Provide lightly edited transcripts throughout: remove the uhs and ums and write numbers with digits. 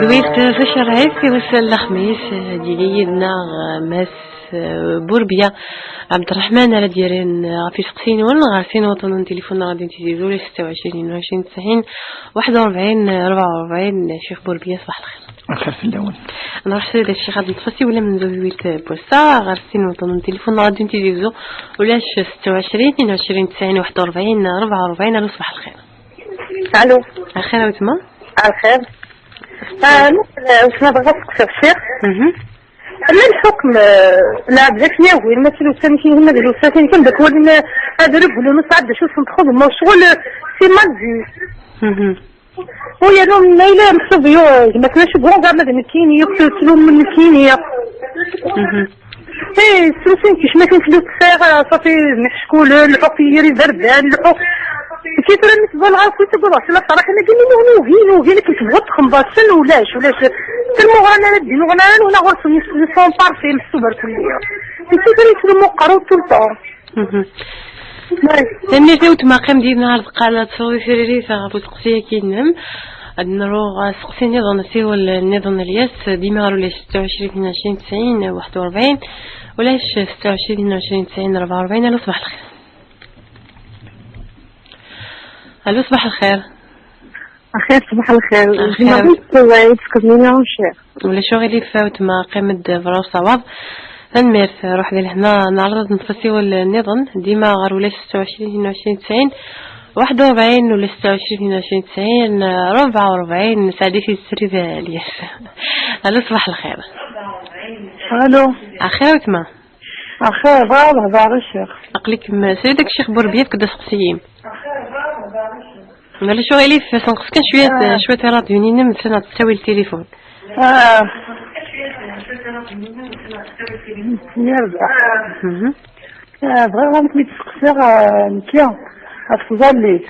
دويت فاش رعيت وصل الخميس ديالي ماس بوربيا عبد الرحمن على ديالين في سقسين غارسين وطن تليفون غادي نتيزو لي 26 20 90 41 44 شيخ بوربيا. صباح الخير. الخير في الاول. انا رحت هذا الشيء غادي نتفسي ولا من زويت بوسا غارسين وطن تليفون غادي نتيزو ولاش 26 22 90 41 44. الو صباح الخير. الو الخير وتما الخير. واش بغيت نسقسي الشيخ ما الحكم لا بذاك ياوي المثل الثاني هما ديال الساكن كان داك هو اللي هذا ربح ما صعب شوف ندخل ما شغل سي مالزي ويا لهم ما الا مصبيو ما كانش بغون كاع مادام كاين يقتلوا من كاين ايه سوسين كيش ما كاين فلوس صغيره صافي نحشكول الحقير زردان كيف راه نتبال عارف تقول لا صراحه انا قال لي نوهي لك تبغى تخمباشن ولاش المغران انا دي مغران ولا غرس نسون بارفي محسوبه كليه كيف راه مقرو طول الطون ثاني فوت ما قام ديال نهار قال تصوي في ريسا غابو تقسيه كينم نروغ سقسيني ظنتي ولا النظام الياس ديما ولا 26 22 90 41 ولا 26 22 90 44. الو صباح الخير. الو صباح الخير. الخير صباح الخير. ما بغيت تكملي الشيخ ولا شو غير فاوت ما قيمت فرا صواب فنميرت روح لي هنا نعرض نفسي ولا النظام ديما غير ولا 26 22 90 41 ولا 26 22 90 44 سعدي في السري ديالي. الو صباح الخير. الو اخير وتما اخير والله دار الشيخ اقلك سيدك الشيخ بوربيات كدا سقسيين ولا شو غير في سنقص كان شويه راديو نينا مثلا تساوي التليفون يرجع بغيت نتسقسي نكيا افضل لي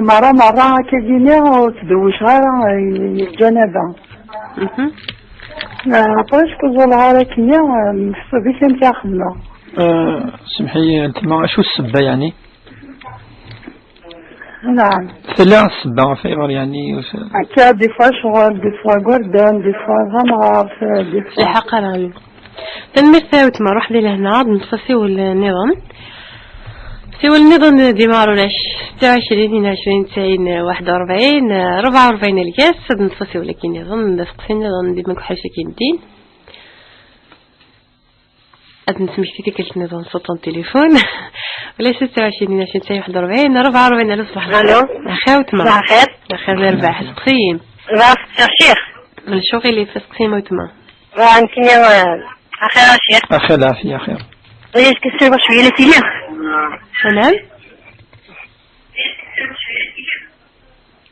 مرة كيجيني وتدوش غير الجنابة عطيش كزول عاركية محسوبي كنتي خدمة. سمحي انت ما شو السبة يعني؟ نعم ثلاث السبة في غير يعني هكا دي فوا شغل دي فوا قردان دي فوا غمغار دي فوا الحق راه تنمر ثاوت ما روح لي لهنا نتصي ولا النظام سوى النظام ديما ولاش 26 22 90 41 44 الكاس نتصي ولا كاين نظام سقسي نظام ديما كحاجه كاين دين نسمي فيك قلت نظام صوت التليفون ولا 26 22 90 41 44. الو صباح الخير. الو اخاوت ما صباح الخير. اخير الرباح سقسيين الشيخ الشغل اللي في سقسيم وتما انتي اخير الشيخ. اخير العافيه اخير. ايش كسر شويه لسيليا.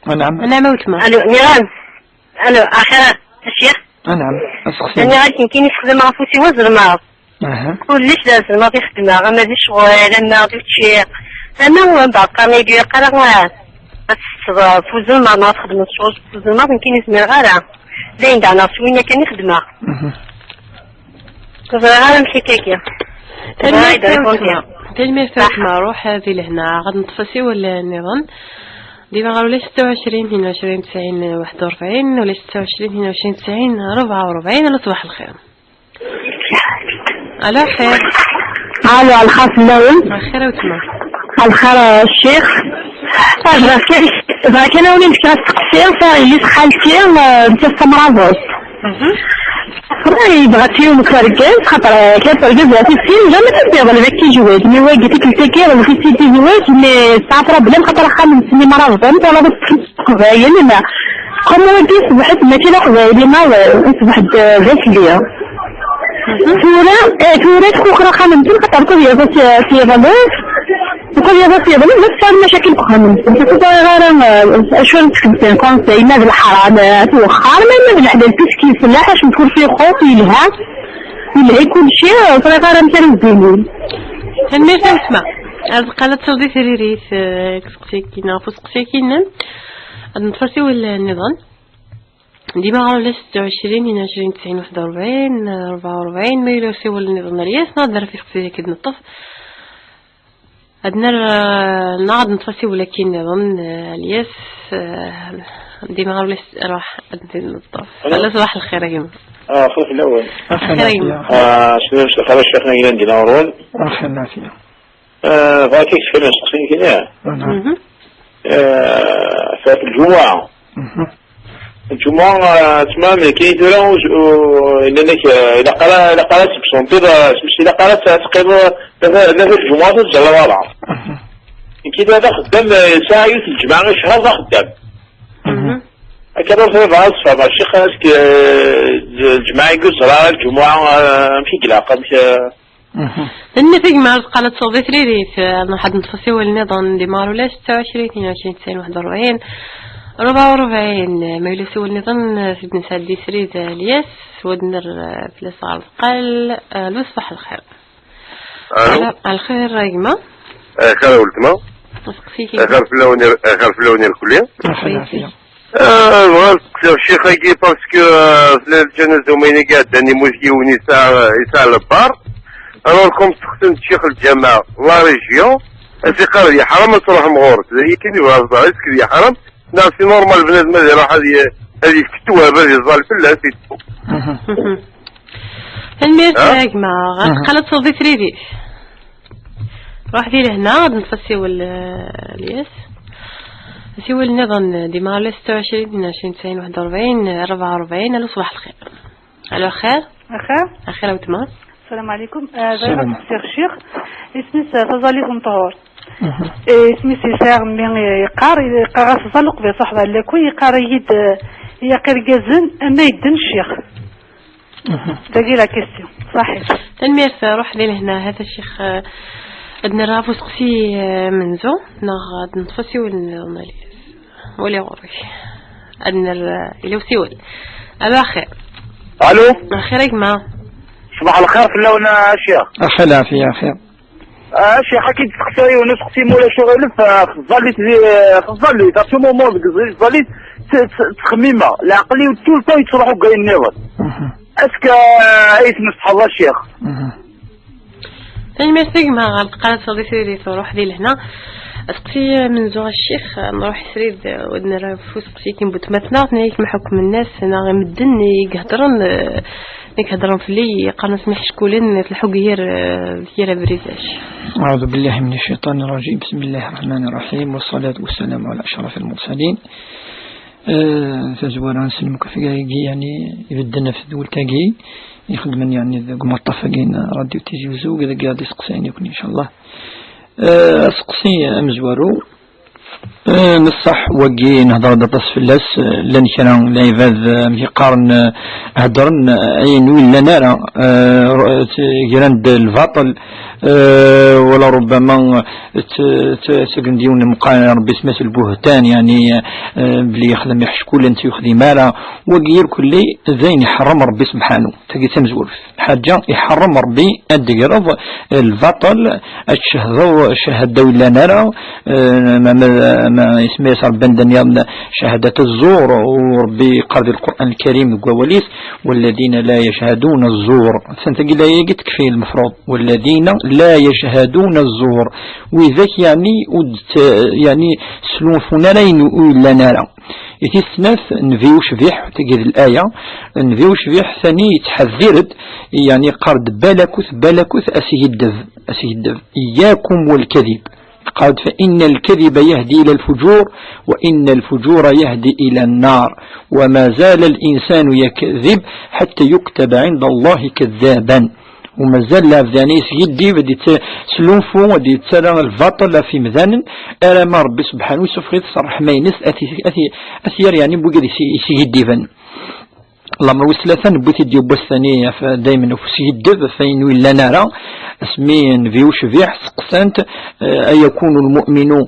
نعم نعم انا موتما. الو نيران. الو اخير الشيخ. نعم اسقسي انا غادي كاين يخدم مع فوتي وزر ما كلش لازم ما تخدم ما غادي شغل انا غادي تشي انا بعد قام يدير قرا بس فوزن ما تخدم الشغل فوزن ما كاين يسمع غير زين دعنا شويه كان يخدمها كذا غير الحكايه تلميذ فاطمة روح هذه لهنا غادي نتفسي ولا النظام ديما غير ولا 26 22 90 41 ولا 26 22 90 44. الو صباح الخير. الو خير. الو الخاف اللون الخير وتما الخير الشيخ. بغيت انا ولي نمشي نسقسي اللي خالتي انت السمراوس بغات يوم كرجال خاطر كانت رجال في السن جا ما تبغى لك كيجوز مي واقي قلت لك كير بغيتي تيجوز مي صافره بلا خاطر خامس سنين مرض انت ولا قبايل ما قوم ودي صبحت ما كاين قبايل ما صبحت غير ليا ثورة اخرى خامس خاطر كل يا في غلاف وكل يا بس بس مشاكل خامس انت غير شو نتكلم كونساي ما بالحرام توخر ما بالحلال كيف لا حاش نكون فيه خوف يلها كل شيء صراحه راه مثال الزميل هني تسمع هذا قالت صودي سريريت كسقسيكينا فسقسيكينا نتفرسي ولا النظام ديما غير 26 22 90 41 44 ما يلوسي ولا النظام الياس نقدر في سقسي كي نطف عندنا نعض نتفسي ولا كاين نظام الياس ديما غير راح الطف على صباح الخير يا جماعة. صوت الأول. شنو خلاص شيخنا إلى عندنا ورون. أخي العافية. فاتيك فين الشخصين كذا. فات الجمعة. الجمعة تمام كي يديروا لأنك إذا قالت بسنتي إذا قالت تقريبا نفس الجمعة تجعل والله. كذا هذا خدام ساعة الجمعة شهر هذا خدام. كذا في بعض فما الشيخ الجمعة يقول صلاة الجمعة مشي قلاقة مش. النتيجة ما قالت صوبي تريريت أنا حد نتفصي والنظام ديمار ولا 26 22 90 41 44 ما يلسوا النظام في بن سعدي سريد الياس ودنر في الصغر قال الوصفح الخير. الخير رايقما. خير ولتما. خير في اللون الكلية. الشيخ يجي باسكو في الجنازة ومين قاعدني مشكي ونساء البار. أنا لكم تختم الشيخ الجماعة لا ريجيون في قرية حرام تروح مغورت زي كني وهذا يسكت يا حرام ناس نورمال بنادم هذه راح هذه كتوها بهذه الظال في الله سيتو. الميرت يا جماعة قالت صوتي تريدي راح دي لهنا نفسيو الياس نسيو النظام ديما 26 22 90 41 44 الو صباح الخير. الو خير اخير وتمام. السلام عليكم. زي الشيخ اسمي تزالي مطهور اسمي سيسار من يقار تزلق بصحبه لكو يقار يقر جزن ما يدن الشيخ تجي لا كيستيون صحيح. الميرس روح لهنا هذا الشيخ ادنا رافو سقسي منزو نغاد نتفسي ولي غوري ادنا الى سيول. الاخير الو الخير يا جماعه. صباح الخير في اللون اشياء. اخي العافية خير. اشياء حكيت تختاري ونسختي مولا شغل فظلي تاع مومون ظلي تخميمه العقلي وطول طول يصرحوا كاين النظر اسكا ايت نصح الله الشيخ. ثاني ميرسي ما قالت صديقتي اللي تروح لي لهنا اسقسي من زوج الشيخ نروح سريد ودنا راه فوس قسيتي بوتماتنا نيك محكم الناس انا غمدن يهضرون في لي قالوا نسمح شكولين تلحق غير بريزاج. أعوذ بالله من الشيطان الرجيم. بسم الله الرحمن الرحيم والصلاة والسلام على أشرف المرسلين. تزوران سلمك في يعني يبدنا في دول تاقي يخدمن يعني قم الطفقين راديو تيجيوزو كذا قاعد يسقسين يكون إن شاء الله. سقسي أمزورو نصح وقي نهضر دطس في اللاس لن كان لايفاذ ميقارن هدرن اي نويل لنا جراند الفاطل ولا ربما تقنديون مقارنة ربي اسمه البهتان يعني بلي يخدم يحشكول انت يخدم مالا وقير كلي زين يحرم ربي سبحانه تجي تمزور حاجة يحرم ربي الدقرض الفاطل الشهدوا لنا ما اسمه صار بندن شهادة الزور وربي قال القرآن الكريم قواليس والذين لا يشهدون الزور سنتقي لا يجد في المفروض والذين لا يشهدون الزور وذاك يعني سلوفنا لا ينقول لنا يتسنف نفيوش بيح تجد الآية نفيوش بيح ثاني يتحذرد يعني قرد بالكوث أسيه الدف إياكم والكذب قال فإن الكذب يهدي إلى الفجور وإن الفجور يهدي إلى النار وما زال الإنسان يكذب حتى يكتب عند الله كذابا وما زال لافذاني سيدي بدي تسلوفو ودي تسرى الفاطل في مذان أرى ربي سبحانه وتعالى صرح ما ينس أثير يعني بوجد سيدي فن اللهم وثلاثا بوتي ديو بثانية دائما في سيد فين ولا نرى اسمين فيوش فيح سقسنت أيكون المؤمن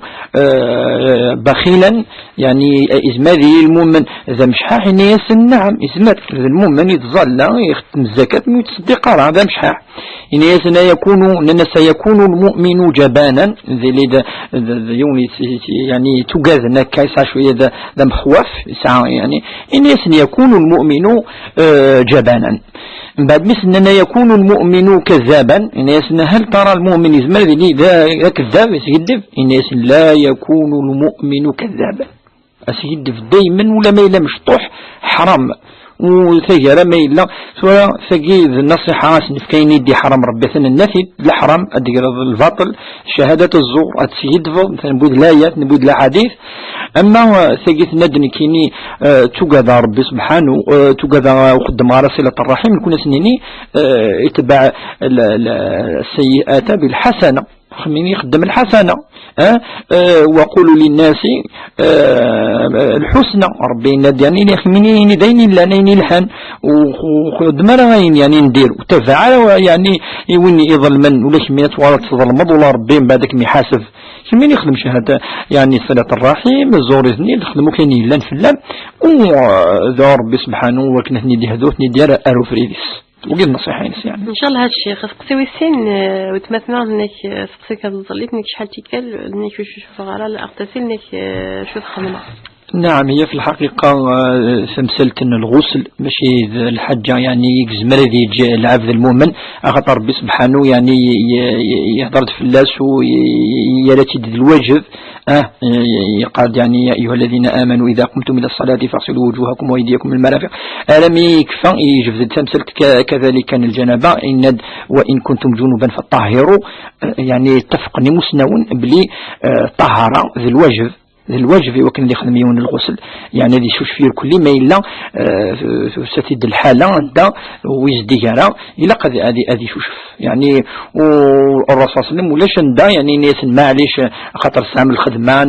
بخيلا يعني إزماذي المؤمن إذا مشحاح نيس نعم إزمات المؤمن يتظل يختم الزكاة ويتصدق هذا مشحاح إن سيكون المؤمن جبانا يعني تجاذنا كيسا شوية ذا مخوف يعني إن يكون المؤمن جبانا بعد مثل أن يكون المؤمن كذابا إن هل ترى المؤمن إزمال ذا كذاب يسكذب إن لا يكون المؤمن كذابا أسيدف دايما ولا ما إلا مشطوح حرام وثجرة ما إلا سواء ثقي النصيحة كاين يدي حرام ربي ثنا النفي الحرام أدقر الباطل شهادة الزور أتسيدفو مثلا نبود الآيات نبود الحديث أما ثقيت ندني كيني توقذا ربي سبحانه توقذا وقدم على صلة الرحيم كنا سنيني اتباع السيئات بالحسنة خميني خدم الحسنة وقولوا للناس الحسنى ربي نداني خميني ديني لانيني الحن وخدم راين يعني ندير وتفعل يعني وين يظلمن ولا كميات ولا تظلمض ولا ربي بعدك ميحاسب كمين يخدم شهادة يعني صلة الرحيم الزور اثنين يخدمو كاين يلان في اللام وذا ربي سبحانه وكنتني دي هذوثني ديال ارو فريديس وقيل نصيحين يعني ان شاء الله هذا الشيء خصك السن وتمثلنا انك سقسيك هذا الظليت انك شحال تيكال انك شوف غالا الاغتسل انك شوف خدمه. نعم هي في الحقيقة سمسلت أن الغسل ماشي الحجة يعني يجزمر ذي العبد المؤمن أخطر ربي سبحانه يعني يهضر في الناس ويرتد الواجب يقال يعني يا أيها الذين آمنوا إذا قمتم إلى الصلاة فاغسلوا وجوهكم وأيديكم من المرافق ألم يكفى يجفز سمسلت كذلك كان الجنابة إن وإن كنتم جنوبا فطهروا يعني اتفقني مسنون بلي طهر ذي الواجب الواجب وكان اللي يخدمون الغسل يعني هذه شوش فيه كل ما إلا ستد الحالة دا ويزديجارا إلا قد هذه شوش يعني والرسول صلى الله عليه وسلم ولاش دا يعني ناس معليش خاطر سام الخدمة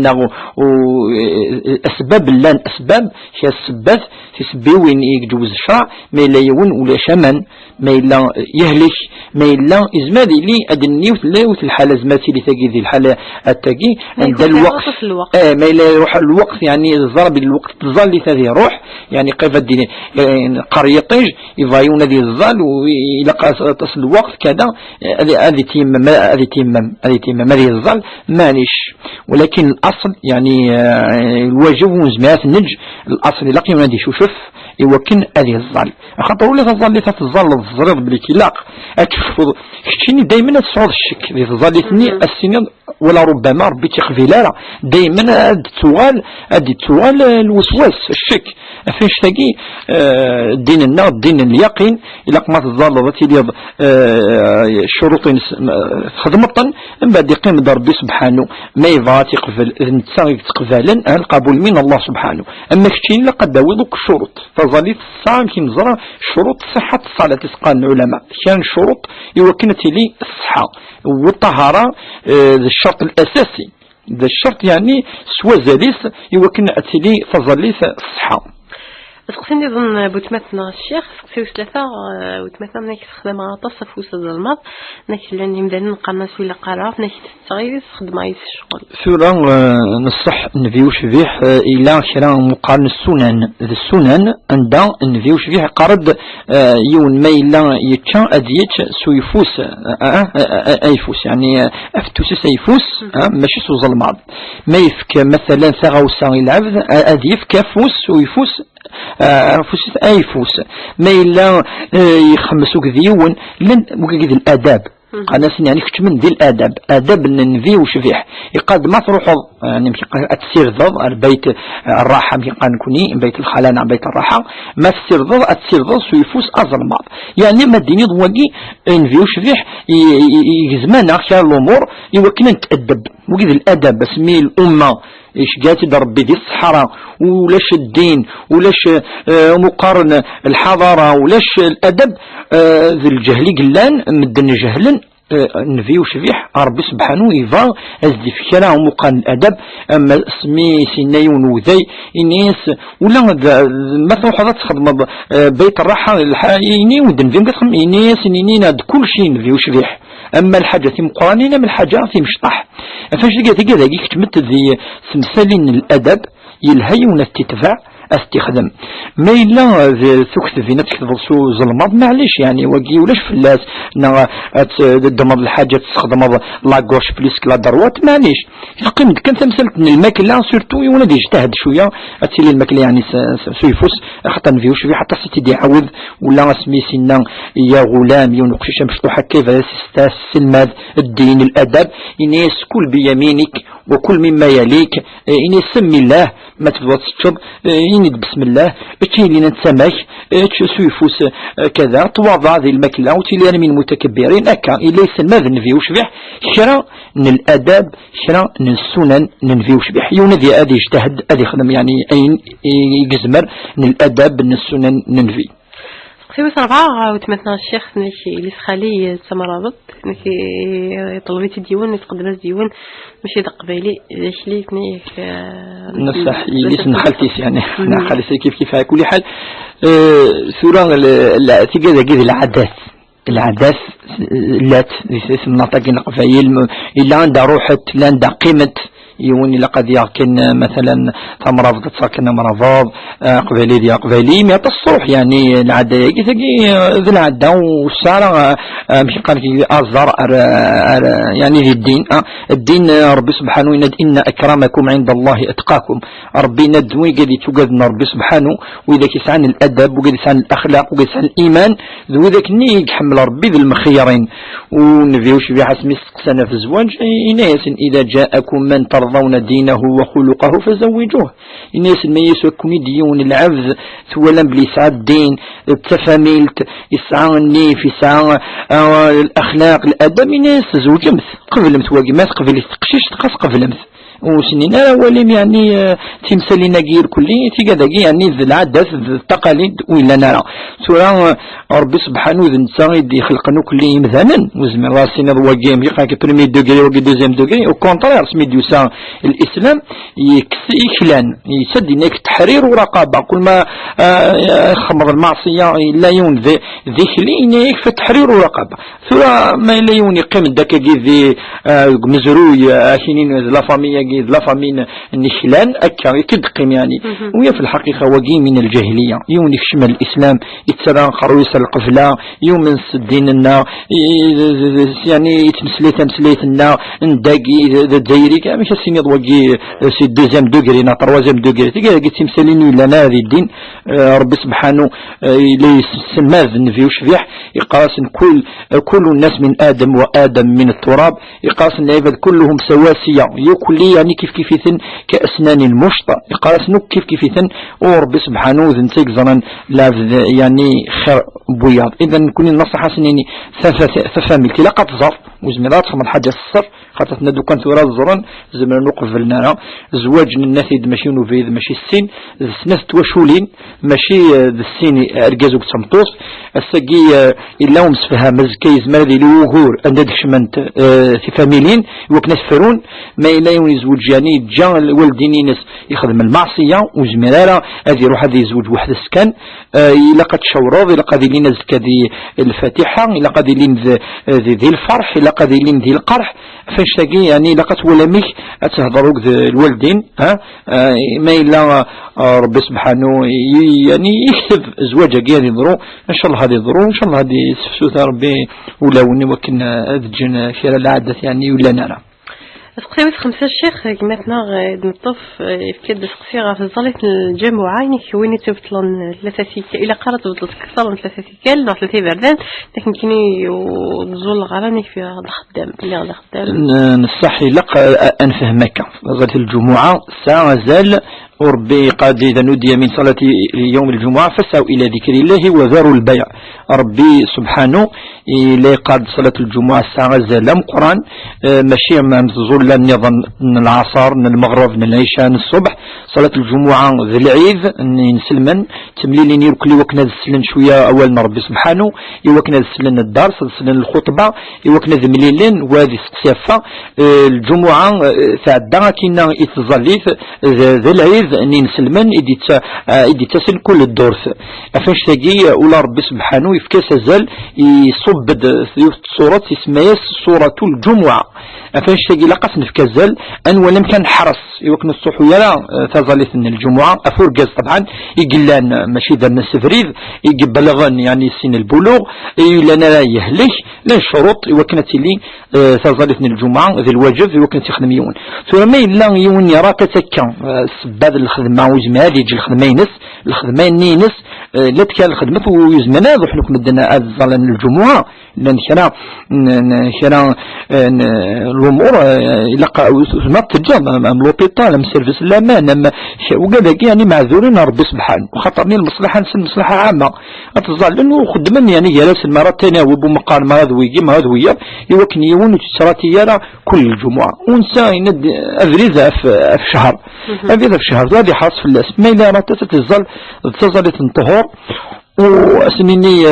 أسباب لان أسباب هي السبات في سبيوين يجوز الشرع ما إلا يون ولا شمن ما إلا يهلك ما إلا إزمادي لي أدنيوت لاوت الحالة زماتي لتجي ذي الحالة التجي عند الوقت ما إلا يروح الوقت يعني الضرب الوقت تظل هذه روح يعني كيف الدين قرية طيج يضايون هذه الظل ويلقى تصل الوقت كذا هذه تيمم هذه الظل مانيش ولكن الأصل يعني الواجب وزمات النج الأصل لقي هذه شوشف يوكن هذه الظل خاطر ولا تظل تتظل الزريض بالكلاق أكشف كتشيني دايما تصعد الشك اللي تظل السنين ولا ربما ربي تخفيلا دايما هاد توال الوسواس الشك فاش تلاقي ديننا الدين اليقين إلا ما تظل ذاتي الشروط خدمة من بعد يقيم ربي سبحانه ما يبغى تقبل تقبلا القبول من الله سبحانه أما كتشيني لقد داوضك الشروط فظلت الصام كي نزرع شروط صحة الصلاة تسقان العلماء كان شروط يوكنت لي الصحة والطهارة ذا الشرط الأساسي ذا الشرط يعني سوى زاليس يوكن أتلي فظلت الصحة سقسيني ظن بوتمتنا الشيخ سقسيو ثلاثة وتمثلنا ناك تخدم على تصف وسط الماض ناك لاني مدان نقرنا ولا قراف ناك تستغير تخدم عايز الشغل ثورة نصح نبيوش فيه إلى كرا مقارن السنن عند نبيوش فيه قرد يون ما إلا يتشان أديت سويفوس أيفوس يعني أفتوس أيفوس ماشي سوز الماض ما يفك مثلا ثغوسا العبد أديف كفوس ويفوس فوس أي فوس ما إلا يخمسوك ذيون لن مكيد الآداب قناس يعني كنت من ذي الآداب آداب النبي وشفيح يقاد ما تروحوا يعني أتسير ضض البيت الراحة يقال نكوني بيت الخلانة بيت الراحة ما تسير ضض أتسير ضض سويفوس أزر بعض يعني ما الديني ضواقي نبي وشفيح يزمانا خيار الأمور يوكنا نتأدب وكذا الأدب بسمي الأمة إيش جاتي ربي دي الصحراء ولاش الدين ولاش مقارن الحضارة ولاش الأدب ذي الجهل قلان مدن جهلا نبي وشفيح ربي سبحانه يفا أزدي في كلام مقارن الأدب أما اسمي سينايون وذي إنيس ولا ما تروح هذا تخدم بيت الراحة إني ودن فين قسم إنيس إنينا كل شيء نبي وشفيح أما الحاجة في مقارنين من الحاجة في مشطح فاش لقيت كذا كتمت ذي سمسالين الأدب يلهيون استتفاع استخدم ما إلا ثكت في نفسك تفضسو ظلمات معليش يعني وقي ولاش فلاس دمر الحاجة تستخدم لاكوش بليسك لا دروات معليش يقيم كان تمثلت الماكلة سورتو يولد يجتهد شوية أتسيلي الماكلة يعني سيفوس حتى نفيوش في حتى ستي يعوذ ولا اسمي سنة يا غلام يونقشيش مشطوحة كيف السلماد الدين الأدب الناس كل بيمينك وكل مما يليك إني سمي الله ما تبغى تشرب إني بسم الله تشيلي نتسمك سويفوس كذا تواضع هذه الماكلة وتيلي من المتكبرين أكا إلا يسمى ذنفي وشبح شرا من الأداب شرا من السنن ننفي وشبح يونذي أدي يجتهد أدي خدم يعني أين يجزمر من الأداب من السنن ننفي سوي سرعة وتمثنا الشيخ نكي اللي سخالي سمرابط نكي طلبيتي ديوان نتقدم ديوان ماشي دقبالي ليش نيك نصح ليش نخلتيش يعني نخلتي كيف على كل حال ثورة تيجي كذا العادات لات اسم نطاقين قفايل إلا عندها روحت لا عندها قيمة يوني لقد يمكن مثلا تمرض تسكن مرض قبالي ديال قبالي ما تصروح يعني العاده كي ذي العاده والساره ماشي قال كي ازر يعني ذي الدين ربي سبحانه ان اكرمكم عند الله اتقاكم ربي ندوي قد يتوجدنا ربي سبحانه واذا كيسعن الادب وقد يسعن الاخلاق وقد يسعن الايمان ذو ذاك ني يحمل ربي ذي المخيرين ونبيوش بها اسمي سنه في الزواج اناس اذا جاءكم من ترضون دينه وخلقه فزوجوه الناس ما يسكني ديون العبد ثولا بلي يسعى الدين التفاميلت يسعى النيف يسعى الاخلاق الادب الناس زوجمت قبل متواجي ما تقبل تقشيش تقص قبل مت وسنين ولم يعني تمثالنا غير كلي تيجا يعني العادات التقاليد ولا نرى سورة ربي سبحانه ذنسا يخلقنا كلي مثلا وزمن راسنا الواقيم يقاك بريمي دوغري وقي دوزيام دوغري او كونترير سمي ديوسا الاسلام يكلان يسد هناك تحرير ورقابه كل ما خمر المعصيه لا يون ذكلي يكفي تحرير ورقابه سورة ما لا يون يقيم داك ذي مزروي حينين لا فامي لا فامين النشلان أكا يكدقم يعني وهي في الحقيقة وقي من الجاهلية يوم يشمل الإسلام يتسرى قرويس القفلة يوم من الدين يعني يتمسليت النا نداقي الدايري مش السنيد وقي سي دوزيام دوغري نا تروازيام دوغري تلقى تمثالين لنا هذه الدين ربي سبحانه لي سماه النبي وشبيح يقاس كل الناس من آدم وآدم من التراب يقاس العباد كلهم سواسية يكلي يعني كيف كأسنان المشط يقاس نك كيف وربي سبحانه ذنتيك زران لا يعني خير بياض إذا نكون النصيحة سنيني ثفاملتي لا قد ظرف وزميلات من حاجة الصر خاطتنا دو كانت ورا الزران زمان نوقف لنا زواج الناثيد ماشي نوفيد ماشي السين سناس توشولين ماشي السين ارجازوك تمطوس الساقي الا مسفها مزكيز مالذي لوغور انداد شمنت في فاميلين وكناس فرون ما الا يزوج يعني جا الوالدين ناس يخدم المعصيه وزميلالا هذه يروح هذه يزوج واحد السكن الا قد شوروض الا قد لين زكا دي الفاتحه الا قد لين ذي الفرح الا قد لين ذي القرح فاش يعني لقت ولا ميك تهضروك الوالدين ما إلا ربي سبحانه يعني يكتب زواجه كاين يضرو ان شاء الله هذه يضرو ان شاء الله هذه سفسوث ربي ولا وني وكنا ادجن خير العادة يعني ولا نرى سقسي خمسة الشيخ كماتنا نطف في كد سقسي في ظلت الجمعة يعني وين تبطلن ثلاثة سيكال إلى قرأت بطلت كثر من ثلاثة سيكال نوع ثلاثة بردان لكن كني وزول غراني في هذا خدام اللي هذا خدام نصحي لق أنفهمك ظلت الجمعة ساعة زال وربي قاد إذا نودي من صلاة يوم الجمعة فاسعوا إلى ذكر الله وذروا البيع ربي سبحانه إلى قاد صلاة الجمعة الساعة زلام قرآن ماشي مزول النظام العصر المغرب العشاء الصبح صلاة الجمعة ذي العيد نسلمن تمليلين يركلي وكنا نسلن شوية أول ربي سبحانه يوكنا نسلن الدرس نسلن الخطبة يوكنا ذمليلين وهذه سقسيفة الجمعة تعدى كنا يتظليف ذي العيد اني نسلمن إدي تسل كل الدرس افاش تاقي ولا ربي سبحانه يفكاس زال يصبد صورة اسمها صورة الجمعة افاش تاقي لقاس نفكاس زال ان ولم كان حرص يوكن الصحوية تظلت من الجمعة افورقاز طبعا يقلان ماشي ذا السفريد يقبلغن يعني سن البلوغ لنا لا يهلك لا شروط يوكنت لي تظلت من الجمعة ذي الواجب يوكنت يخدم يون ثم لا يون يراك تكا سباد الخدمة وزمال يجي الخدمة ينس الخدمة نينس لا تكال خدمت ويزمنا ضحنا كمدنا الظلن الجمعة لأن كنا الأمور لقى ما تجمع أم لوبيتال أم سيرفيس الأمان أم وكذا يعني معذورين ربي سبحانه وخطرني المصلحة نسن مصلحة عامة أتظلن وخدمني يعني جالس المرة الثانية وبمقال ما هذا ويجي ما هذا ويا يوكني يون وتشتراتي يرى كل الجمعة ونسى يند أفريزة في شهر أفريزة في شهر هذه حاصل في الاسم ما إلا ما تتظل تنطهر وأسنيني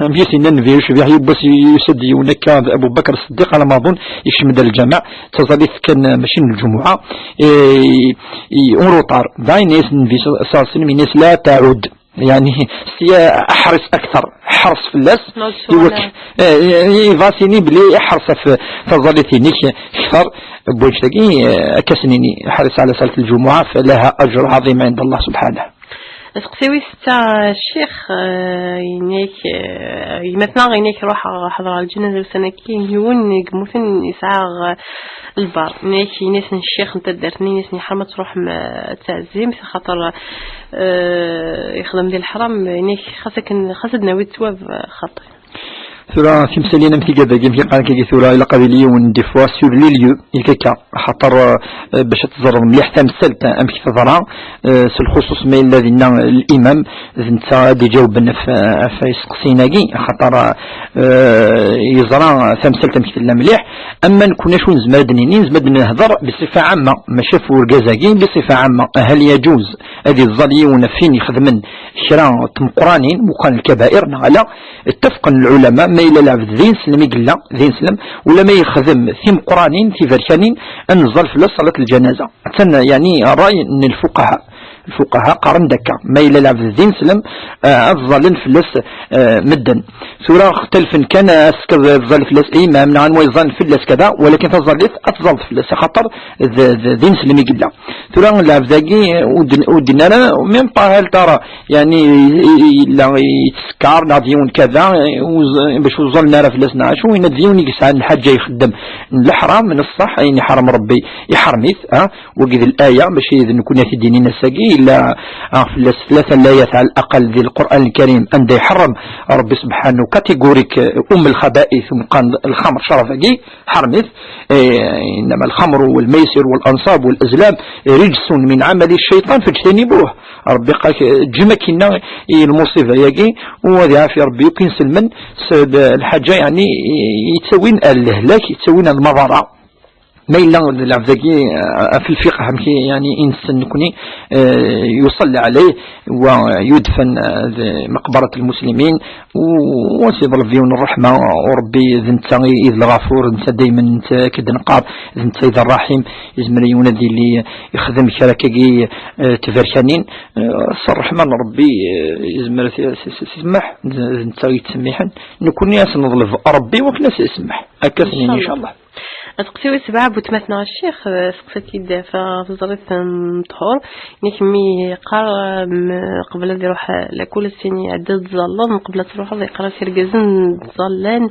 بيسنا نفيش بيح بس يسدي ونك أبو بكر الصديق على ما أظن يشمد الجمع تظل كان ماشين الجمعة أوروطار داين ناس نفيش أساسا من ناس لا تعود يعني أحرص أكثر حرص في اللاس يفاسيني بلي أحرص في تظلتيني أكثر بوجتكي أكسنيني حرص على صلاة الجمعة فلها أجر عظيم عند الله سبحانه. تقسيوي ستا الشيخ ينيك مثلا غينيك روح حضر الجنازة وسنكي يون يقموثن يسعى البار نيك ناس الشيخ انت درتني ناس حرمة تروح تعزيم خاطر يخدم ديال الحرام نيك خاصك ناوي تواب خاطر ثورة في مسالينا مثل كذا كيف قال كي ثورة إلى قبلي وندي فوا سور لي ليو الكيكا خاطر باش تزرر مليح تمثلت أم كيف ضرا الخصوص ما الذي الإمام أنت دي جاوبنا في سقسيناكي خاطر يزرع تمثلت أم كيف مليح أما نكون شو نزمد نهضر بصفة عامة ما شافوا الجزاكي بصفة عامة هل يجوز هذه الظليون فين يخدمن شراء تمقرانين وكان الكبائر على اتفق العلماء ما إلا العبد ذين سلم يقول لا ذين سلم ولا ما يخدم ثيم قرانين في فرشانين أنزل في صلاة الجنازة يعني رأي أن الفقهاء قارن دكا ما إلا العبد ذين سلم أفضل فلس مدن سورة اختلف كان أسكر ظل فلس إمام نعم ويظن فلس كذا ولكن تظلت أفضل فلس خطر ذين سلم يقول لا سورة العبد ذاكي ودنا من طاهل ترى يعني لا يتسكر ناديون كذا باش وصل نار فلسنا شو يناديون يقسان الحاجة يخدم الحرام من الصح يعني حرم ربي يحرميث وقذ الآية باش نكون في ديننا الساقي إلا فلس ثلاثة الآيات على الأقل ذي القرآن الكريم أن يحرم ربي سبحانه كاتيجوريك الخبائث وقال الخمر شرفقي حرميث إنما الخمر والميسر والأنصاب والأزلام رجس من عمل الشيطان فاجتنبوه ربي قال جمكنا المصيبة يجي وهذا في ربي يمكن سلمن الحاجة يعني يتسوين الهلاك يتسوين المضارة ما إلا العبدكي في الفقه يعني إنسان نكوني يصلي عليه ويدفن مقبرة المسلمين وسيظل فيون الرحمة وربي ذنتا إذ الغفور ذنتا دايما كد نقاب ذنتا إذا الرحيم يزمن يونادي اللي يخدم شركة تفرشانين الرحمن ربي يزمن سمح ذنتا يتسمحن نكوني أسنظل ربي وكنا سيسمح أكثني إن شاء الله. تقسيوي سبعة بوتماتنا الشيخ سقسيتي في ظريف مطهور نكمي قار قبل ذي روح لكل السنة عدد ظلان قبل تروح ذي قرا سيرجزن ظلان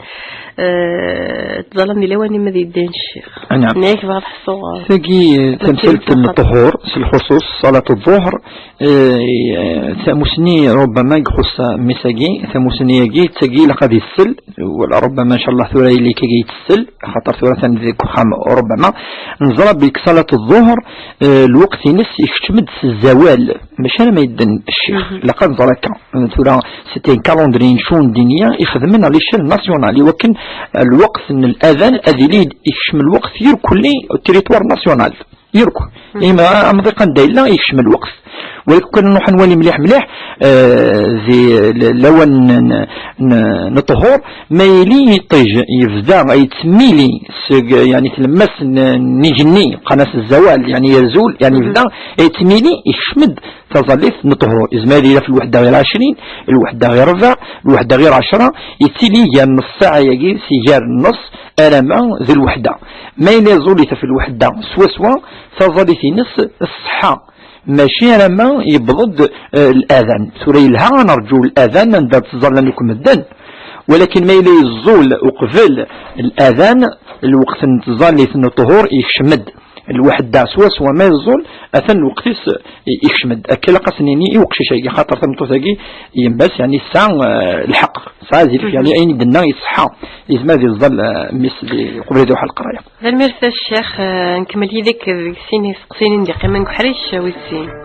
ظلان لواني ما ذي الدين الشيخ نعم نيك بعض حصة ثقي تمثلت الطهور في الخصوص صلاة الظهر ثمسني ربما يخص مساجي ثمسني يجي تجي لقد السل ولا ربما إن شاء الله ثوري اللي كي تسل خاطر ثورة ربما نزرب بك صلاة الظهر الوقت نس يشتمد الزوال مش أنا ما يدن الشيخ لقد ظلك ثورة ستين كالندرين شون دينية يخدمنا ليشل ناسيونالي وكن الوقت ان الأذان أذيليد يشمل الوقت يركو لي التريتوار ناسيونال يركو إما أمضيقا دايلا يشمل الوقت ولكن نروح نولي مليح زي لون نطهور ما يلي طيج يفزع أي تسميلي يعني تلمس نيجني قناة الزوال يعني يزول يعني يفزع أي تسميلي يشمد تظليث نطهور إزمالي في الوحدة غير 20 الوحدة غير 4 الوحدة غير 10 يتسيلي يا نص ساعة يجي سيجار النص ألم ذي الوحدة ما يلي زوليت في الوحدة سوا تظليث نص الصحة ماشي لما يبضد الأذان ثوري لها نرجو الأذان من باب تظل لكم الدن ولكن ما يلي الزول وقفل الأذان الوقت تظل في الطهور يشمد الواحد دع سوا ما يزول اثن وقتيس يكشمد اكل قصنيني يوقش شيء خاطر تمطوثاكي ينبس يعني الساعه الحق ساعه زيد يعني اين دنا يصحى لازم هذه الظل مثل قبل يدوح القرايه. المرسى الشيخ نكمل يدك سين سقسين دقيقه من كحريش ويسين